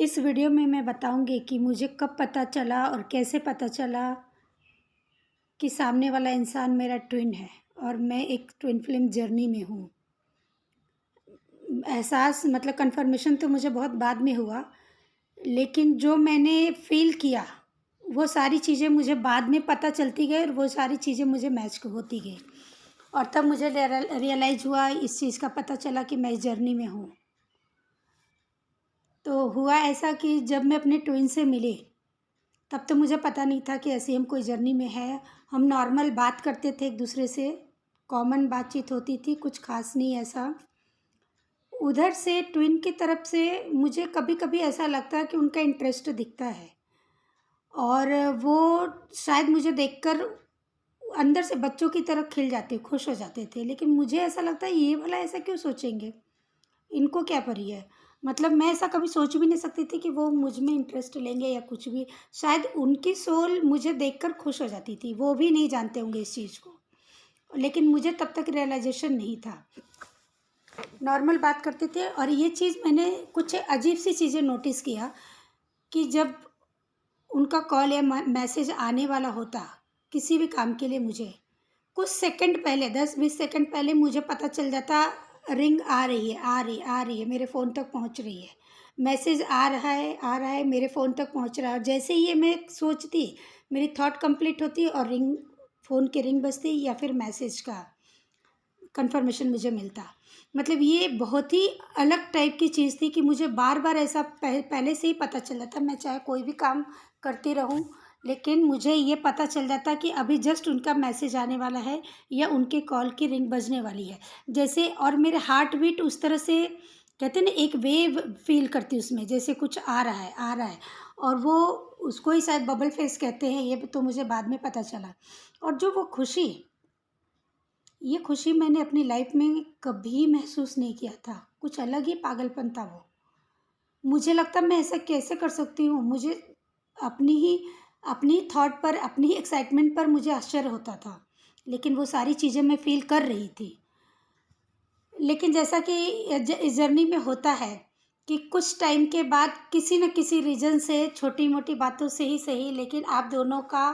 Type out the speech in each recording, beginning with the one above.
इस वीडियो में मैं बताऊंगी कि मुझे कब पता चला और कैसे पता चला कि सामने वाला इंसान मेरा ट्विन है और मैं एक ट्विन फ्लेम जर्नी में हूँ। एहसास मतलब कंफर्मेशन तो मुझे बहुत बाद में हुआ, लेकिन जो मैंने फ़ील किया वो सारी चीज़ें मुझे बाद में पता चलती गई और वो सारी चीज़ें मुझे मैच होती गई और तब मुझे रियलाइज़ हुआ, इस चीज़ का पता चला कि मैं इस जर्नी में हूँ। तो हुआ ऐसा कि जब मैं अपने ट्विन से मिली तब तो मुझे पता नहीं था कि ऐसे हम कोई जर्नी में है। हम नॉर्मल बात करते थे एक दूसरे से, कॉमन बातचीत होती थी, कुछ खास नहीं ऐसा। उधर से ट्विन की तरफ से मुझे कभी कभी ऐसा लगता है कि उनका इंटरेस्ट दिखता है और वो शायद मुझे देखकर अंदर से बच्चों की तरह खिल जाते, खुश हो जाते थे। लेकिन मुझे ऐसा लगता है ये भला ऐसा क्यों सोचेंगे, इनको क्या परी है। मतलब मैं ऐसा कभी सोच भी नहीं सकती थी कि वो मुझ में इंटरेस्ट लेंगे या कुछ भी। शायद उनकी सोल मुझे देखकर खुश हो जाती थी, वो भी नहीं जानते होंगे इस चीज़ को, लेकिन मुझे तब तक रियलाइजेशन नहीं था। नॉर्मल बात करते थे और ये चीज़ मैंने कुछ अजीब सी चीज़ें नोटिस किया कि जब उनका कॉल या मैसेज आने वाला होता किसी भी काम के लिए, मुझे कुछ सेकंड पहले 10-20 सेकंड पहले मुझे पता चल जाता, रिंग आ रही है, आ रही है, मेरे फ़ोन तक पहुंच रही है, मैसेज आ रहा है, मेरे फ़ोन तक पहुंच रहा है। और जैसे ही ये मैं सोचती, मेरी थॉट कंप्लीट होती और रिंग, फ़ोन की रिंग बजती या फिर मैसेज का कंफर्मेशन मुझे मिलता। मतलब ये बहुत ही अलग टाइप की चीज़ थी कि मुझे बार बार ऐसा पहले से ही पता चल जाता। मैं चाहे कोई भी काम करती रहूं, लेकिन मुझे ये पता चल जाता कि अभी जस्ट उनका मैसेज आने वाला है या उनके कॉल की रिंग बजने वाली है जैसे। और मेरे हार्ट बीट उस तरह से, कहते हैं ना, एक वेव फील करती उसमें, जैसे कुछ आ रहा है, और वो उसको ही शायद बबल फेस कहते हैं, ये तो मुझे बाद में पता चला। और जो वो खुशी, ये खुशी मैंने अपनी लाइफ में कभी महसूस नहीं किया था। कुछ अलग ही पागलपन था वो। मुझे लगता मैं ऐसा कैसे कर सकती हूँ। मुझे अपनी थॉट पर, अपनी ही एक्साइटमेंट पर मुझे आश्चर्य होता था, लेकिन वो सारी चीज़ें मैं फील कर रही थी। लेकिन जैसा कि इस जर्नी में होता है कि कुछ टाइम के बाद किसी न किसी रीज़न से, छोटी मोटी बातों से ही सही, लेकिन आप दोनों का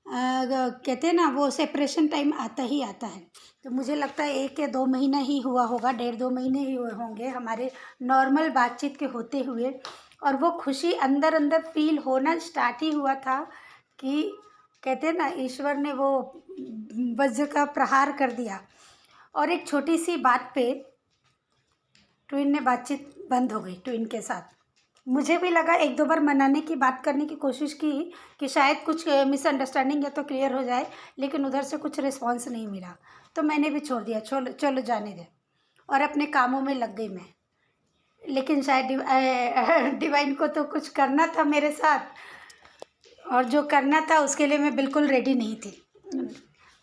कहते हैं ना, वो सेपरेशन टाइम आता ही आता है। तो मुझे लगता है 1 या 2 महीना ही हुआ होगा, 1.5-2 महीने ही हुए होंगे हमारे नॉर्मल बातचीत के होते हुए। और वो खुशी अंदर अंदर फील होना स्टार्ट ही हुआ था कि, कहते हैं ना, ईश्वर ने वो वज्र का प्रहार कर दिया और एक छोटी सी बात पे ट्विन ने बातचीत बंद हो गई ट्विन के साथ। मुझे भी लगा, 1-2 बार मनाने की, बात करने की कोशिश की कि शायद कुछ मिसअंडरस्टैंडिंग है तो क्लियर हो जाए, लेकिन उधर से कुछ रिस्पांस नहीं मिला। तो मैंने भी छोड़ दिया, चलो जाने दे, और अपने कामों में लग गई मैं। लेकिन शायद डिवाइन को तो कुछ करना था मेरे साथ, और जो करना था उसके लिए मैं बिल्कुल रेडी नहीं थी।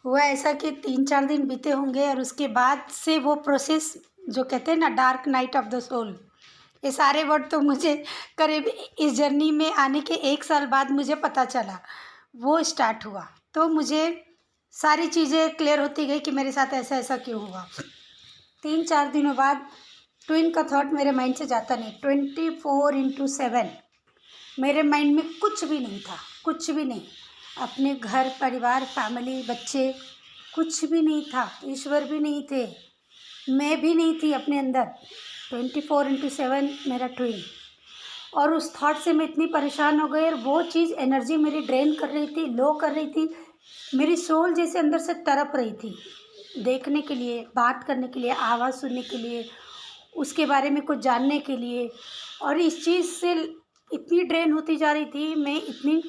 हुआ ऐसा कि 3-4 दिन बीते होंगे और उसके बाद से वो प्रोसेस, जो कहते हैं ना, dark night of the soul, ये सारे वर्ड तो मुझे करीब इस जर्नी में आने के 1 साल बाद मुझे पता चला, वो स्टार्ट हुआ। तो मुझे सारी चीज़ें क्लियर होती गई कि मेरे साथ ऐसा ऐसा क्यों हुआ। 3-4 दिनों बाद ट्विन का थॉट मेरे माइंड से जाता नहीं। 24/7 मेरे माइंड में कुछ भी नहीं था, कुछ भी नहीं। अपने घर परिवार, फैमिली, बच्चे, कुछ भी नहीं था। ईश्वर भी नहीं थे, मैं भी नहीं थी अपने अंदर। 24/7 मेरा ट्विन। और उस थॉट से मैं इतनी परेशान हो गई, और वो चीज़ एनर्जी मेरी ड्रेन कर रही थी, लो कर रही थी। मेरी सोल जैसे अंदर से तड़प रही थी, देखने के लिए, बात करने के लिए, आवाज़ सुनने के लिए, उसके बारे में कुछ जानने के लिए। और इस चीज़ से इतनी ड्रेन होती जा रही थी मैं, इतनी,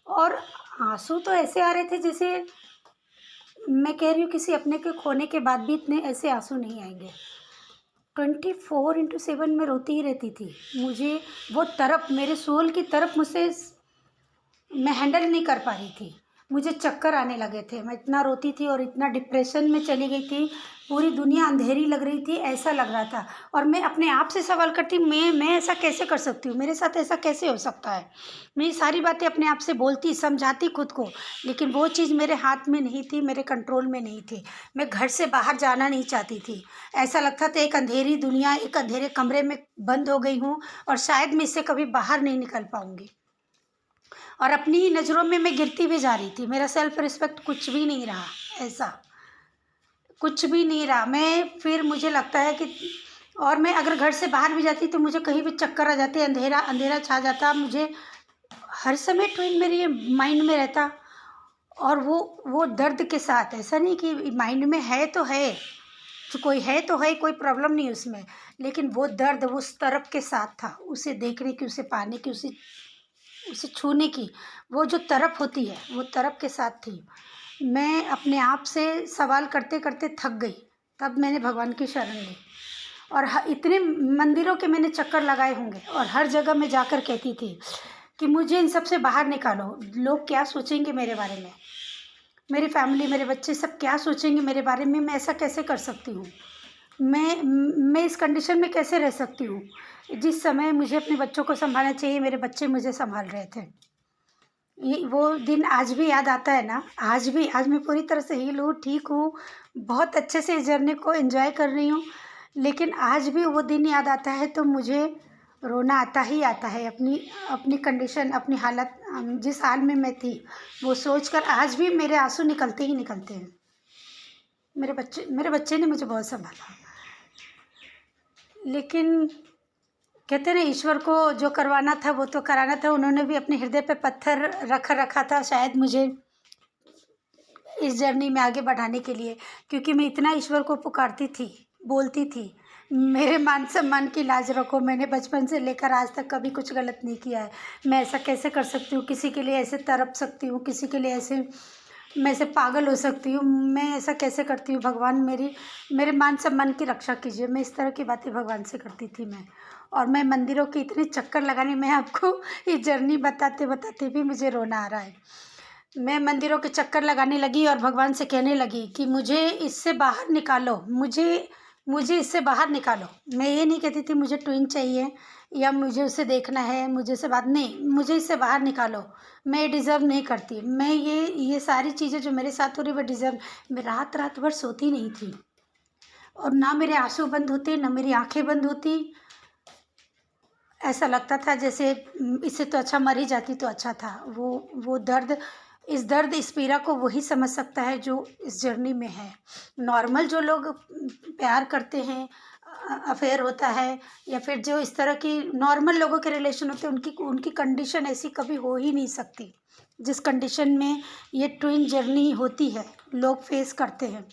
और आंसू तो ऐसे आ रहे थे जैसे, मैं कह रही हूँ, किसी अपने के खोने के बाद भी इतने ऐसे आंसू नहीं आएंगे। 24/7 में रोती ही रहती थी। मुझे वो तरफ, मेरे सोल की तरफ, मुझसे मैं हैंडल नहीं कर पा रही थी। मुझे चक्कर आने लगे थे, मैं इतना रोती थी और इतना डिप्रेशन में चली गई थी। पूरी दुनिया अंधेरी लग रही थी, ऐसा लग रहा था। और मैं अपने आप से सवाल करती, मैं ऐसा कैसे कर सकती हूँ, मेरे साथ ऐसा कैसे हो सकता है। मैं ये सारी बातें अपने आप से बोलती, समझाती खुद को, लेकिन वो चीज़ मेरे हाथ में नहीं थी, मेरे कंट्रोल में नहीं थी। मैं घर से बाहर जाना नहीं चाहती थी। ऐसा लगता था एक अंधेरी दुनिया, एक अंधेरे कमरे में बंद हो गई हूँ और शायद मैं इससे कभी बाहर नहीं निकल पाऊँगी। और अपनी ही नज़रों में मैं गिरती भी जा रही थी। मेरा सेल्फ रिस्पेक्ट कुछ भी नहीं रहा, ऐसा कुछ भी नहीं रहा। मैं फिर मुझे लगता है कि, और मैं अगर घर से बाहर भी जाती तो मुझे कहीं भी चक्कर आ जाते, अंधेरा अंधेरा छा जाता। मुझे हर समय ट्विन मेरे माइंड में रहता, और वो दर्द के साथ। ऐसा नहीं कि माइंड में है तो है, तो कोई है तो है, कोई प्रॉब्लम नहीं उसमें, लेकिन वो दर्द वो उस तरफ के साथ था। उसे देखने की, उसे पाने की, उसे छूने की वो जो तरफ होती है, वो तरफ के साथ थी। मैं अपने आप से सवाल करते करते थक गई। तब मैंने भगवान की शरण ली, और इतने मंदिरों के मैंने चक्कर लगाए होंगे, और हर जगह मैं जाकर कहती थी कि मुझे इन सब से बाहर निकालो। लोग क्या सोचेंगे मेरे बारे में, मेरी फैमिली, मेरे बच्चे सब क्या सोचेंगे मेरे बारे में। मैं ऐसा कैसे कर सकती हूँ, मैं इस कंडीशन में कैसे रह सकती हूँ। जिस समय मुझे अपने बच्चों को संभालना चाहिए, मेरे बच्चे मुझे संभाल रहे थे। ये वो दिन आज भी याद आता है ना। आज मैं पूरी तरह से हील हूँ, ठीक हूँ, बहुत अच्छे से इस जर्नी को एंजॉय कर रही हूँ, लेकिन आज भी वो दिन याद आता है तो मुझे रोना आता ही आता है। अपनी कंडीशन, अपनी हालत, जिस हाल में मैं थी, वो सोचकर आज भी मेरे आंसू निकलते ही निकलते हैं। मेरे बच्चे ने मुझे बहुत संभाला, लेकिन कहते हैं ना, ईश्वर को जो करवाना था वो तो कराना था। उन्होंने भी अपने हृदय पे पत्थर रखा था शायद मुझे इस जर्नी में आगे बढ़ाने के लिए, क्योंकि मैं इतना ईश्वर को पुकारती थी, बोलती थी, मेरे मान सम्मान की लाज रखो। मैंने बचपन से लेकर आज तक कभी कुछ गलत नहीं किया है। मैं ऐसा कैसे कर सकती हूँ, किसी के लिए ऐसे तड़प सकती हूँ, किसी के लिए ऐसे, मैं ऐसे पागल हो सकती हूँ, मैं ऐसा कैसे करती हूँ। भगवान मेरे मान सम्मान की रक्षा कीजिए। मैं इस तरह की बातें भगवान से करती थी मैं। और मैं मंदिरों के इतने चक्कर लगाने, मैं आपको ये जर्नी बताते बताते भी मुझे रोना आ रहा है। मैं मंदिरों के चक्कर लगाने लगी और भगवान से कहने लगी कि मुझे इससे बाहर निकालो, मुझे इससे बाहर निकालो। मैं ये नहीं कहती थी मुझे ट्विन चाहिए या मुझे उसे देखना है, मुझे उससे बात नहीं, मुझे इससे बाहर निकालो। मैं डिज़र्व नहीं करती। मैं ये सारी चीज़ें जो मेरे साथ हो रही वो डिज़र्व। मैं रात भर सोती नहीं थी, और ना मेरे आंसू बंद होते, ना मेरी आंखें बंद होती। ऐसा लगता था जैसे इससे तो अच्छा मर ही जाती तो अच्छा था। वो दर्द, इस पीड़ा को वही समझ सकता है जो इस जर्नी में है। नॉर्मल जो लोग प्यार करते हैं, अफेयर होता है, या फिर जो इस तरह की नॉर्मल लोगों के रिलेशन होते हैं, उनकी कंडीशन ऐसी कभी हो ही नहीं सकती जिस कंडीशन में ये ट्विन जर्नी होती है, लोग फेस करते हैं।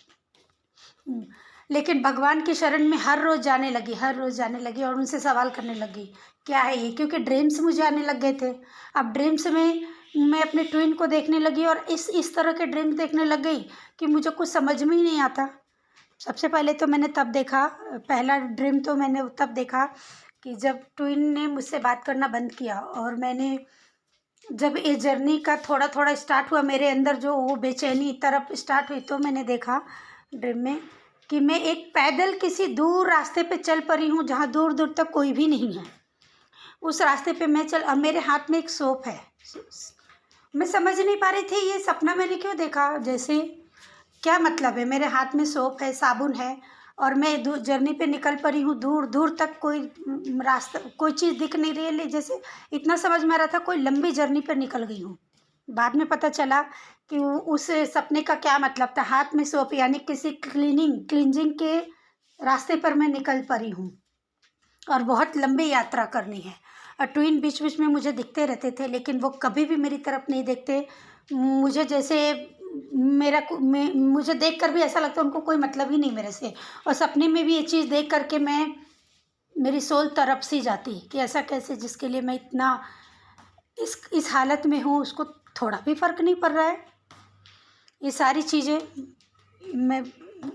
लेकिन भगवान की शरण में हर रोज़ जाने लगी और उनसे सवाल करने लगी क्या है ये, क्योंकि ड्रीम्स मुझे आने लग गए थे। अब ड्रीम्स में मैं अपने ट्विन को देखने लगी, और इस तरह के ड्रीम्स देखने लग गई कि मुझे कुछ समझ में ही नहीं आता। सबसे पहले तो मैंने तब देखा, पहला ड्रीम तो मैंने तब देखा कि जब ट्विन ने मुझसे बात करना बंद किया, और मैंने जब इस जर्नी का थोड़ा थोड़ा स्टार्ट हुआ, मेरे अंदर जो वो बेचैनी तरफ स्टार्ट हुई, तो मैंने देखा ड्रीम में कि मैं एक पैदल किसी दूर रास्ते पे चल पड़ी हूँ, जहाँ दूर दूर तक कोई भी नहीं है। उस रास्ते पे मैं और मेरे हाथ में एक सोप है। मैं समझ नहीं पा रही थी ये सपना मैंने क्यों देखा, जैसे क्या मतलब है, मेरे हाथ में सोप है, साबुन है, और मैं जर्नी पे निकल पड़ी हूँ। दूर दूर तक कोई रास्ता, कोई चीज़ दिख नहीं रही है। जैसे इतना समझ में आ रहा था कोई लंबी जर्नी पर निकल गई हूँ। बाद में पता चला कि उस सपने का क्या मतलब था। हाथ में सोप यानी किसी क्लींजिंग के रास्ते पर मैं निकल पड़ी हूँ, और बहुत लंबी यात्रा करनी है। और ट्विन बीच बीच में मुझे दिखते रहते थे, लेकिन वो कभी भी मेरी तरफ नहीं देखते। मुझे जैसे मुझे देख कर भी ऐसा लगता उनको कोई मतलब ही नहीं मेरे से। और सपने में भी ये चीज़ देख करके मेरी सोल तरफ सी जाती कि ऐसा कैसे, जिसके लिए मैं इतना इस हालत में हूँ, उसको थोड़ा भी फ़र्क नहीं पड़ रहा है। ये सारी चीज़ें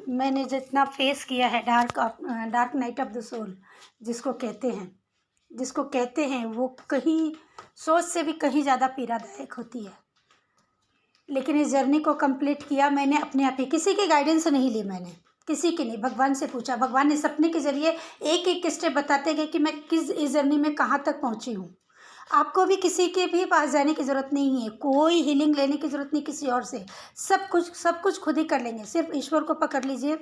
मैंने जितना फेस किया है, dark night of the soul जिसको कहते हैं वो कहीं सोच से भी कहीं ज़्यादा पीड़ादायक होती है। लेकिन इस जर्नी को कंप्लीट किया मैंने अपने आप ही, किसी की गाइडेंस नहीं ली मैंने। किसी की नहीं, भगवान से पूछा। भगवान ने सपने के ज़रिए एक एक स्टेप बताते गए कि मैं किस इस जर्नी में कहाँ तक पहुँची हूँ। आपको भी किसी के भी पास जाने की ज़रूरत नहीं है, कोई हीलिंग लेने की ज़रूरत नहीं किसी और से। सब कुछ खुद ही कर लेंगे। सिर्फ ईश्वर को पकड़ लीजिए,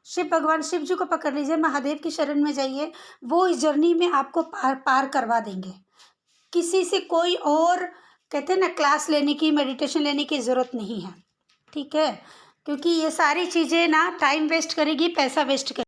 शिव भगवान शिव जी को पकड़ लीजिए, महादेव की शरण में जाइए, वो इस जर्नी में आपको पार पार करवा देंगे। किसी से कोई और, कहते हैं ना, क्लास लेने की, मेडिटेशन लेने की ज़रूरत नहीं है, ठीक है? क्योंकि ये सारी चीज़ें ना टाइम वेस्ट करेगी, पैसा वेस्ट करेगी।